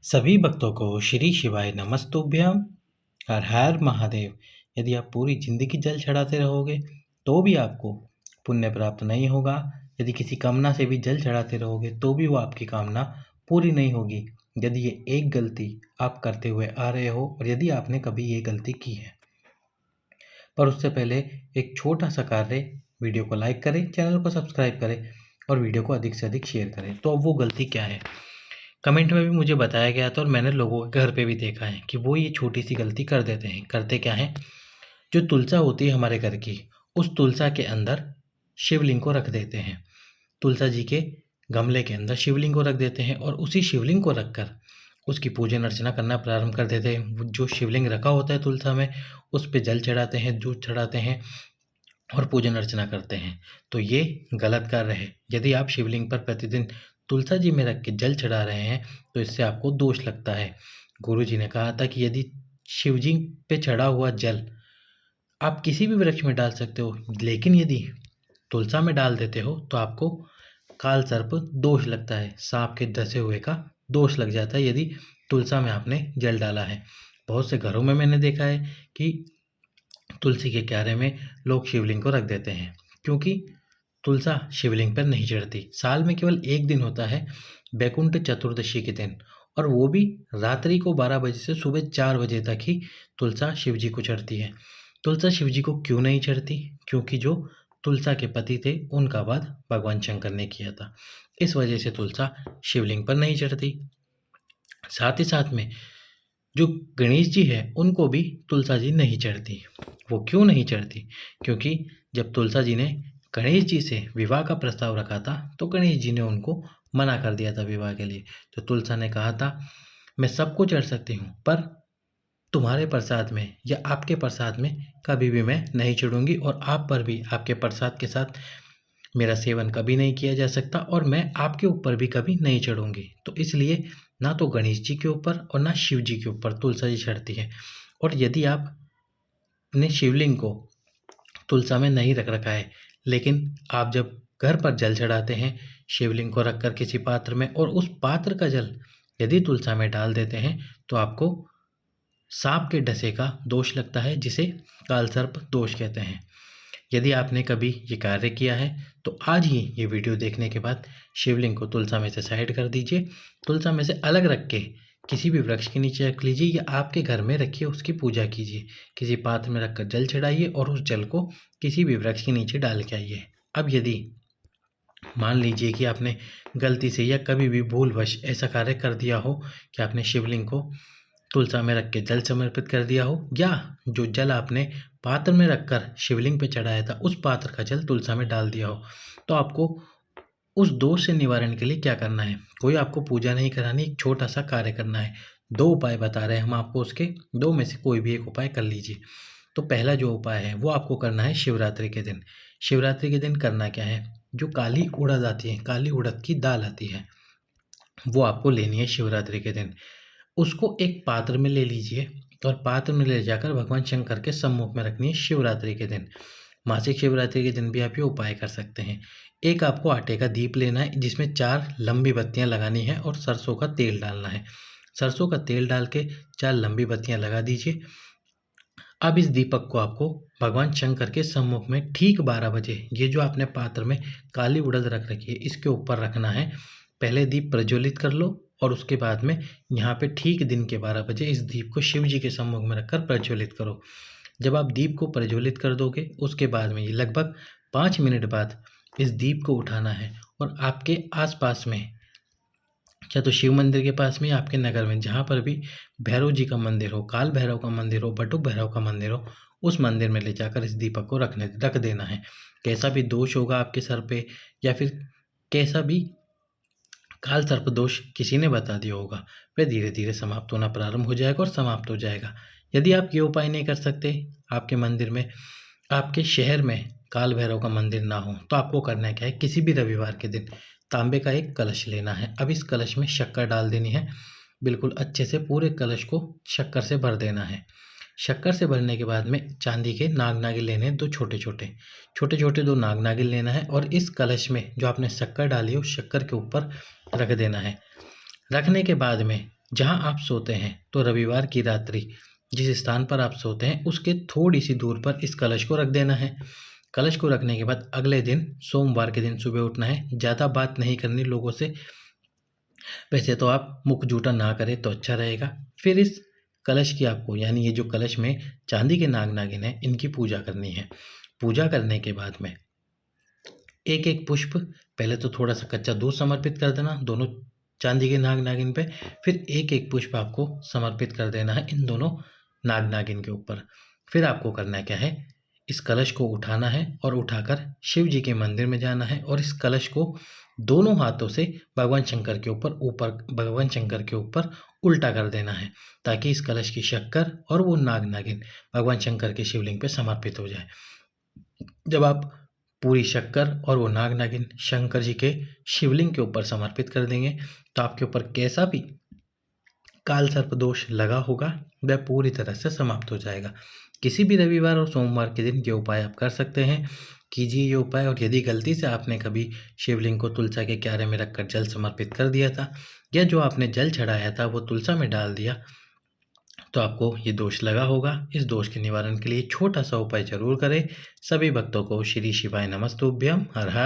सभी भक्तों को श्री शिवाय नमस्तुभ्यम। हर हर महादेव। यदि आप पूरी जिंदगी जल चढ़ाते रहोगे तो भी आपको पुण्य प्राप्त नहीं होगा। यदि किसी कामना से भी जल चढ़ाते रहोगे तो भी वो आपकी कामना पूरी नहीं होगी। यदि ये एक गलती आप करते हुए आ रहे हो और यदि आपने कभी ये गलती की है, पर उससे पहले एक छोटा सा कार्य, वीडियो को लाइक करें, चैनल को सब्सक्राइब करें और वीडियो को अधिक से अधिक शेयर करें। तो अब वो गलती क्या है? कमेंट में भी मुझे बताया गया था और मैंने लोगों के घर पे भी देखा है कि वो ये छोटी सी गलती कर देते हैं। करते क्या हैं? जो तुलसा होती है हमारे घर की, उस तुलसा के अंदर शिवलिंग को रख देते हैं। तुलसा जी के गमले के अंदर शिवलिंग को रख देते हैं और उसी शिवलिंग को रखकर उसकी पूजन अर्चना करना प्रारंभ कर देते हैं। वो जो शिवलिंग रखा होता है तुलसा में, उस पे जल चढ़ाते हैं, दूध चढ़ाते हैं और पूजन अर्चना करते हैं। तो ये गलत कार्य है। यदि आप शिवलिंग पर प्रतिदिन तुलसा जी में रख के जल चढ़ा रहे हैं तो इससे आपको दोष लगता है। गुरु जी ने कहा था कि यदि शिवजी पे चढ़ा हुआ जल आप किसी भी वृक्ष में डाल सकते हो, लेकिन यदि तुलसा में डाल देते हो तो आपको काल सर्प दोष लगता है, सांप के डसे हुए का दोष लग जाता है यदि तुलसा में आपने जल डाला है। बहुत से घरों में मैंने देखा है कि तुलसी के क्यारे में लोग शिवलिंग को रख देते हैं, क्योंकि तुलसा शिवलिंग पर नहीं चढ़ती। साल में केवल एक दिन होता है, बैकुंठ चतुर्दशी के दिन, और वो भी रात्रि को 12 बजे से सुबह 4 बजे तक ही तुलसा शिवजी को चढ़ती है। तुलसा शिवजी को क्यों नहीं चढ़ती? क्योंकि जो तुलसा के पति थे उनका वध भगवान शंकर ने किया था, इस वजह से तुलसा शिवलिंग पर नहीं चढ़ती। साथ ही साथ में जो गणेश जी है उनको भी तुलसा जी नहीं चढ़ती। वो क्यों नहीं चढ़ती? क्योंकि जब तुलसा जी ने गणेश जी से विवाह का प्रस्ताव रखा था तो गणेश जी ने उनको मना कर दिया था विवाह के लिए। तो तुलसा ने कहा था, मैं सबको चढ़ सकती हूँ पर तुम्हारे प्रसाद में या आपके प्रसाद में कभी भी मैं नहीं चढ़ूंगी, और आप पर भी आपके प्रसाद के साथ मेरा सेवन कभी नहीं किया जा सकता और मैं आपके ऊपर भी कभी नहीं चढ़ूंगी। तो इसलिए ना तो गणेश जी के ऊपर और ना शिव जी के ऊपर तुलसा जी चढ़ती है। और यदि आपने शिवलिंग को तुलसा में नहीं रख रखा है, लेकिन आप जब घर पर जल चढ़ाते हैं शिवलिंग को रखकर किसी पात्र में, और उस पात्र का जल यदि तुलसा में डाल देते हैं तो आपको सांप के डसे का दोष लगता है, जिसे कालसर्प दोष कहते हैं। यदि आपने कभी ये कार्य किया है तो आज ही ये वीडियो देखने के बाद शिवलिंग को तुलसा में से साइड कर दीजिए, तुलसा में से अलग रख के किसी भी वृक्ष के नीचे रख लीजिए या आपके घर में रखिए, उसकी पूजा कीजिए। किसी पात्र में रखकर जल चढ़ाइए और उस जल को किसी भी वृक्ष के नीचे डाल के आइए। अब यदि मान लीजिए कि आपने गलती से या कभी भी भूलवश ऐसा कार्य कर दिया हो कि आपने शिवलिंग को तुलसा में रख के जल समर्पित कर दिया हो, या जो जल आपने पात्र में रखकर शिवलिंग पे चढ़ाया था उस पात्र का जल तुलसा में डाल दिया हो, तो आपको उस दोष से निवारण के लिए क्या करना है? कोई आपको पूजा नहीं करानी, एक छोटा सा कार्य करना है। 2 उपाय बता रहे हैं हम आपको, उसके 2 में से कोई भी एक उपाय कर लीजिए। तो पहला जो उपाय है वो आपको करना है शिवरात्रि के दिन। शिवरात्रि के दिन करना क्या है? जो काली उड़द आती है, काली उड़द की दाल आती है, वो आपको लेनी है शिवरात्रि के दिन। उसको एक पात्र में ले लीजिए और पात्र में ले जाकर भगवान शंकर के सम्मुख में रखनी है शिवरात्रि के दिन। मासिक शिवरात्रि के दिन भी आप ये उपाय कर सकते हैं। एक आपको आटे का दीप लेना है जिसमें 4 लंबी बत्तियां लगानी है और सरसों का तेल डालना है। सरसों का तेल डाल के 4 लंबी बत्तियां लगा दीजिए। अब इस दीपक को आपको भगवान शंकर के सम्मुख में ठीक 12 बजे, ये जो आपने पात्र में काली उड़द रख रखी है इसके ऊपर रखना है। पहले दीप प्रज्वलित कर लो और उसके बाद में यहाँ पे ठीक दिन के 12 बजे इस दीप को शिव जी के सम्मुख में रखकर प्रज्वलित करो। जब आप दीप को प्रज्वलित कर दोगे उसके बाद में ये लगभग 5 मिनट बाद इस दीप को उठाना है और आपके आसपास में, या तो शिव मंदिर के पास में या आपके नगर में जहाँ पर भी भैरव जी का मंदिर हो, काल भैरव का मंदिर हो, बटुक भैरव का मंदिर हो, उस मंदिर में ले जाकर इस दीपक को रख देना है। कैसा भी दोष होगा आपके सर पे या फिर कैसा भी काल सर्प दोष किसी ने बता दिया होगा, वह धीरे धीरे समाप्त होना प्रारंभ हो जाएगा और समाप्त हो जाएगा। यदि आप ये उपाय नहीं कर सकते, आपके मंदिर में, आपके शहर में काल भैरव का मंदिर ना हो, तो आपको करना क्या है? किसी भी रविवार के दिन तांबे का एक कलश लेना है। अब इस कलश में शक्कर डाल देनी है, बिल्कुल अच्छे से पूरे कलश को शक्कर से भर देना है। शक्कर से भरने के बाद में चांदी के नाग नागिन लेने हैं, 2 छोटे छोटे 2 नाग नागिन लेना है और इस कलश में जो आपने शक्कर डाली है उस शक्कर के ऊपर रख देना है। रखने के बाद में जहाँ आप सोते हैं तो रविवार की रात्रि जिस स्थान पर आप सोते हैं उसके थोड़ी सी दूर पर इस कलश को रख देना है। कलश को रखने के बाद अगले दिन सोमवार के दिन सुबह उठना है। ज़्यादा बात नहीं करनी लोगों से, वैसे तो आप मुख जूठा ना करें तो अच्छा रहेगा। फिर इस कलश की आपको, यानी ये जो कलश में चांदी के नाग नागिन है, इनकी पूजा करनी है। पूजा करने के बाद में एक एक पुष्प, पहले तो थोड़ा सा कच्चा दूध समर्पित कर देना दोनों चांदी के नाग नागिन पे, फिर एक एक पुष्प आपको समर्पित कर देना है इन दोनों नाग नागिन के ऊपर। फिर आपको करना क्या है, इस कलश को उठाना है और उठाकर शिव जी के मंदिर में जाना है और इस कलश को दोनों हाथों से भगवान शंकर के ऊपर उल्टा कर देना है, ताकि इस कलश की शक्कर और वो नाग नागिन भगवान शंकर के शिवलिंग पे समर्पित हो जाए। जब आप पूरी शक्कर और वो नाग नागिन शंकर जी के शिवलिंग के ऊपर समर्पित कर देंगे तो आपके ऊपर कैसा भी काल सर्प दोष लगा होगा वह पूरी तरह से समाप्त हो जाएगा। किसी भी रविवार और सोमवार के दिन ये उपाय आप कर सकते हैं, कीजिए ये उपाय। और यदि गलती से आपने कभी शिवलिंग को तुलसा के क्यारे में रखकर जल समर्पित कर दिया था, या जो आपने जल चढ़ाया था वो तुलसा में डाल दिया, तो आपको ये दोष लगा होगा। इस दोष के निवारण के लिए छोटा सा उपाय जरूर करें। सभी भक्तों को श्री शिवाय नमस्तुभ्यम। हर हर